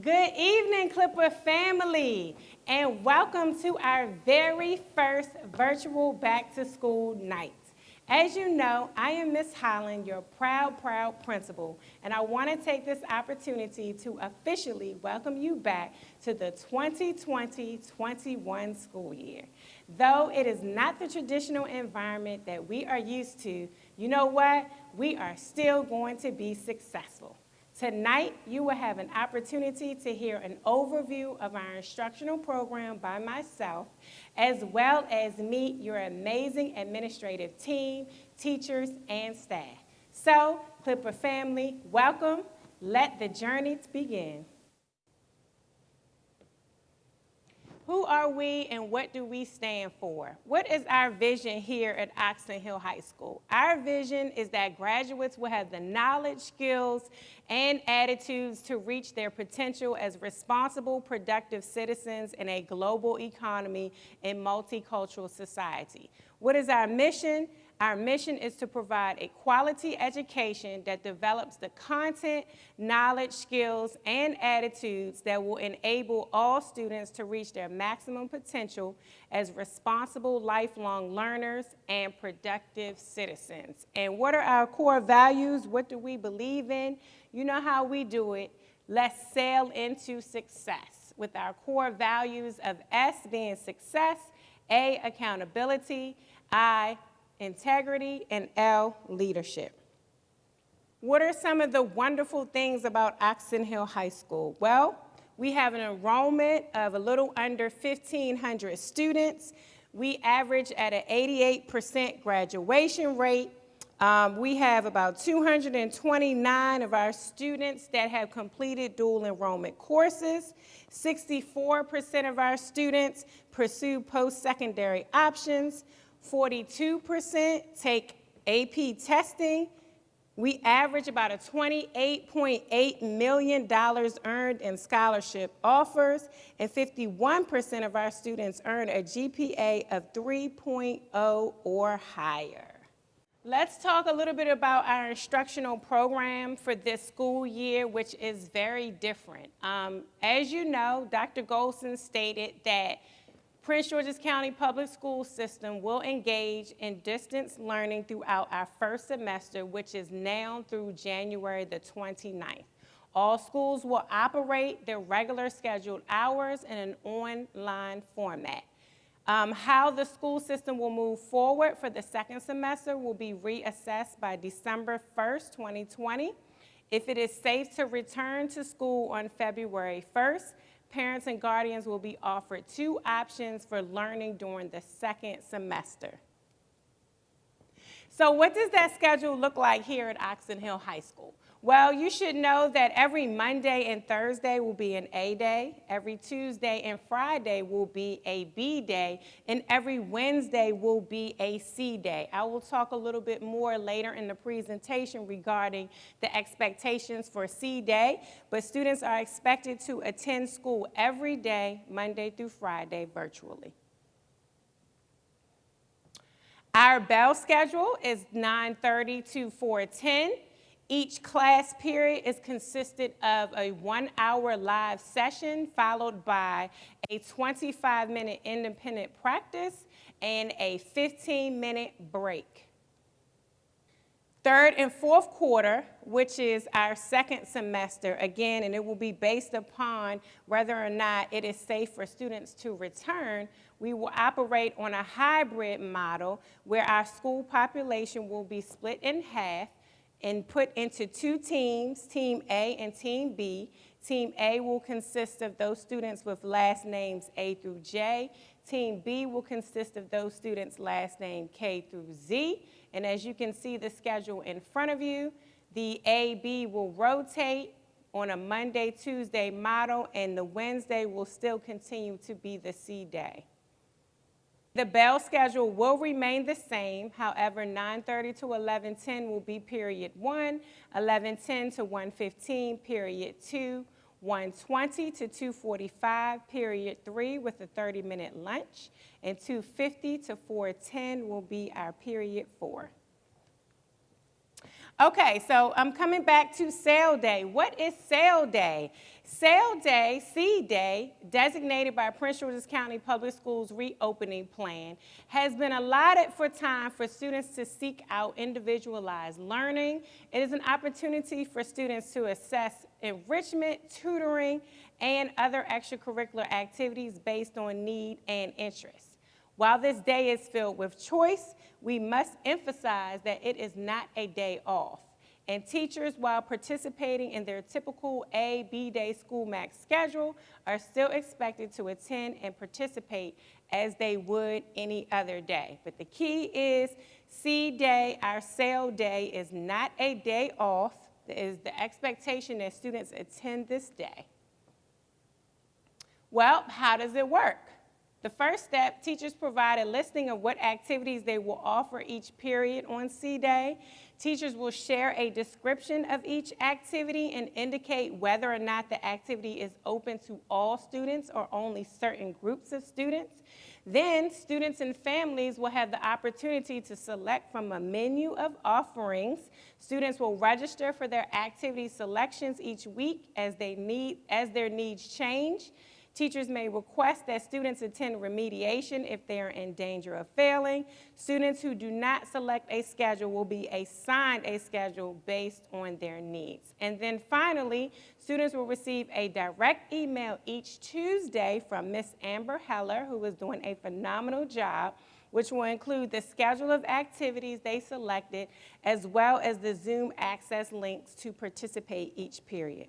Good evening, Clipper family, and welcome to our very first virtual back-to-school night. As you know, I am Miss Holland, your proud principal, and I want to take this opportunity to officially welcome you back to the 2020-21 school year. Though it is not the traditional environment that we are used to, you know what? We are still going to be successful. Tonight, you will have an opportunity to hear an overview of our instructional program by myself, as well as meet your amazing administrative team, teachers, and staff. So, Clipper family, welcome. Let the journey begin. Who are we and what do we stand for? What is our vision here at Oxon Hill High School? Our vision is that graduates will have the knowledge, skills, and attitudes to reach their potential as responsible, productive citizens in a global economy and multicultural society. What is our mission? Our mission is to provide a quality education that develops the content, knowledge, skills, and attitudes that will enable all students to reach their maximum potential as responsible lifelong learners and productive citizens. And what are our core values? What do we believe in? You know how we do it. Let's sail into success with our core values of S being success, A, accountability, I, integrity, and L, leadership. What are some of the wonderful things about Oxon Hill High School? Well, we have an enrollment of a little under 1,500 students. We average at an 88% graduation rate. We have about 229 of our students that have completed dual enrollment courses. 64% of our students pursue post-secondary options. 42% take AP testing. We average about a $28.8 million earned in scholarship offers, and 51% of our students earn a GPA of 3.0 or higher. Let's talk a little bit about our instructional program for this school year, which is very different. As you know, Dr. Golson stated that Prince George's County Public School System will engage in distance learning throughout our first semester, which is now through January the 29th. All schools will operate their regular scheduled hours in an online format. How the school system will move forward for the second semester will be reassessed by December 1st, 2020. If it is safe to return to school on February 1st, parents and guardians will be offered 2 options for learning during the second semester. So what does that schedule look like here at Oxon Hill High School? Well, you should know that every Monday and Thursday will be an A day, every Tuesday and Friday will be a B day, and every Wednesday will be a C day. I will talk a little bit more later in the presentation regarding the expectations for C day, but students are expected to attend school every day, Monday through Friday, virtually. Our bell schedule is 9:30 to 4:10. Each class period is consisted of a 1-hour live session followed by a 25-minute independent practice and a 15-minute break. Third and fourth quarter, which is our second semester, again, and it will be based upon whether or not it is safe for students to return, we will operate on a hybrid model where our school population will be split in half and put into 2 teams, Team A and Team B. Team A will consist of those students with last names A through J. Team B will consist of those students' last name K through Z. And as you can see the schedule in front of you, the A-B will rotate on a Monday-Tuesday model, and the Wednesday will still continue to be the C day. The bell schedule will remain the same. However, 9:30 to 11:10 will be period 1, 11:10 to 1:15, period 2, 1:20 to 2:45, period 3 with a 30-minute lunch, and 2:50 to 4:10 will be our period 4. Okay, so I'm coming back to Sale Day. What is Sale Day? Sale Day, Seed Day, designated by Prince George's County Public Schools reopening plan, has been allotted for time for students to seek out individualized learning. It is an opportunity for students to assess enrichment, tutoring, and other extracurricular activities based on need and interest. While this day is filled with choice, we must emphasize that it is not a day off. And teachers, while participating in their typical A, B day school max schedule, are still expected to attend and participate as they would any other day. But the key is Seed Day, our sale day, is not a day off. It is the expectation that students attend this day. Well, how does it work? The first step, teachers provide a listing of what activities they will offer each period on C Day. Teachers will share a description of each activity and indicate whether or not the activity is open to all students or only certain groups of students. Then, students and families will have the opportunity to select from a menu of offerings. Students will register for their activity selections each week as their needs change. Teachers may request that students attend remediation if they are in danger of failing. Students who do not select a schedule will be assigned a schedule based on their needs. And then finally, students will receive a direct email each Tuesday from Ms. Amber Heller, who is doing a phenomenal job, which will include the schedule of activities they selected, as well as the Zoom access links to participate each period.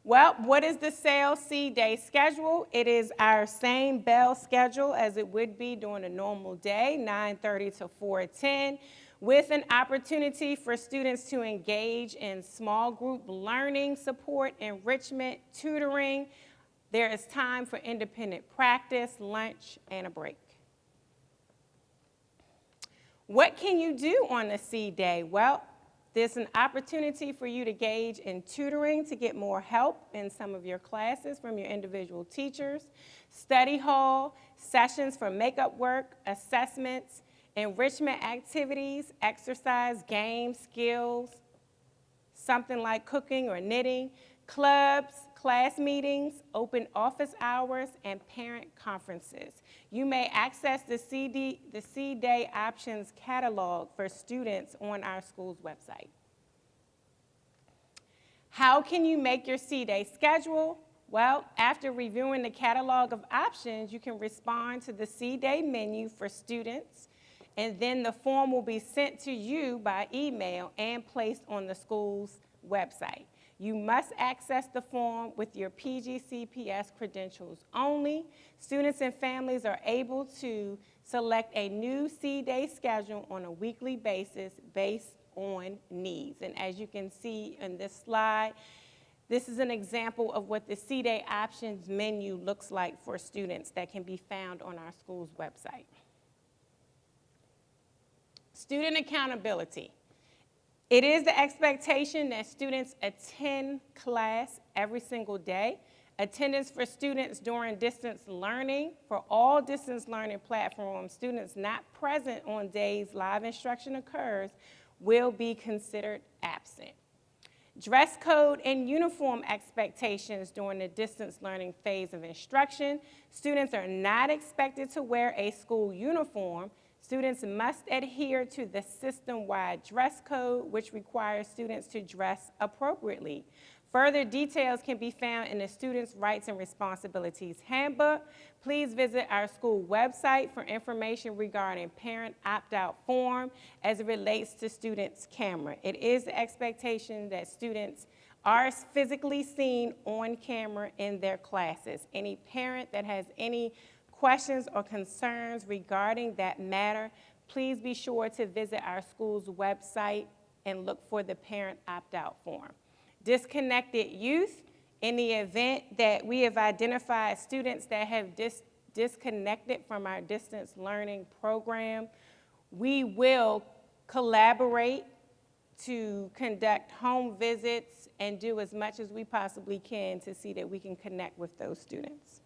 Well, what is the Sale Seed Day schedule? It is our same bell schedule as it would be during a normal day, 9:30 to 4:10, with an opportunity for students to engage in small group learning support, enrichment, tutoring. There is time for independent practice, lunch, and a break. What can you do on the Seed Day? Well, there's an opportunity for you to engage in tutoring to get more help in some of your classes from your individual teachers, study hall, sessions for makeup work, assessments, enrichment activities, exercise, games, skills, something like cooking or knitting, clubs, class meetings, open office hours, and parent conferences. You may access the Seed Day options catalog for students on our school's website. How can you make your Seed Day schedule? Well, after reviewing the catalog of options, you can respond to the Seed Day menu for students, and then the form will be sent to you by email and placed on the school's website. You must access the form with your PGCPS credentials only. Students and families are able to select a new Seed Day schedule on a weekly basis based on needs. And as you can see in this slide, this is an example of what the Seed Day options menu looks like for students that can be found on our school's website. Student accountability. It is the expectation that students attend class every single day. Attendance for students during distance learning. For all distance learning platforms, students not present on days live instruction occurs will be considered absent. Dress code and uniform expectations during the distance learning phase of instruction. Students are not expected to wear a school uniform. Students must adhere to the system-wide dress code, which requires students to dress appropriately. Further details can be found in the Students' Rights and Responsibilities Handbook. Please visit our school website for information regarding parent opt-out form as it relates to students' camera. It is the expectation that students are physically seen on camera in their classes. Any parent that has any questions or concerns regarding that matter, please be sure to visit our school's website and look for the parent opt-out form. Disconnected youth, in the event that we have identified students that have disconnected from our distance learning program, we will collaborate to conduct home visits and do as much as we possibly can to see that we can connect with those students.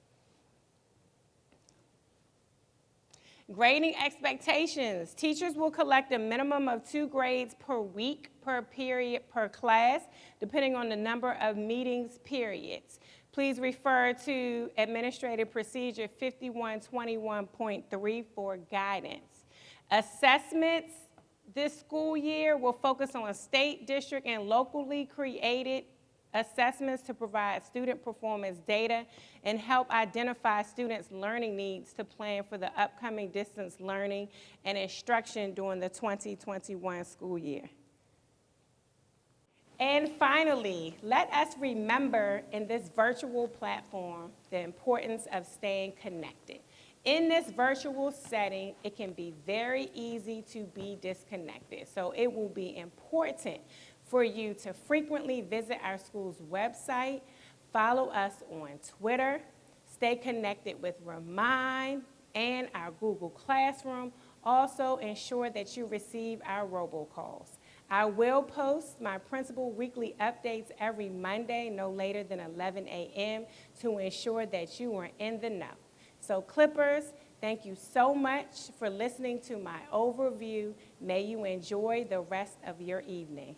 Grading expectations. Teachers will collect a minimum of 2 grades per week, per period, per class, depending on the number of meetings periods. Please refer to Administrative Procedure 5121.3 for guidance. Assessments this school year will focus on state, district, and locally created assessments to provide student performance data and help identify students' learning needs to plan for the upcoming distance learning and instruction during the 2021 school year. And finally, let us remember in this virtual platform the importance of staying connected. In this virtual setting, it can be very easy to be disconnected. So it will be important for you to frequently visit our school's website, follow us on Twitter, stay connected with Remind and our Google Classroom. Also, ensure that you receive our robocalls. I will post my principal weekly updates every Monday, no later than 11 a.m. to ensure that you are in the know. So Clippers, thank you so much for listening to my overview. May you enjoy the rest of your evening.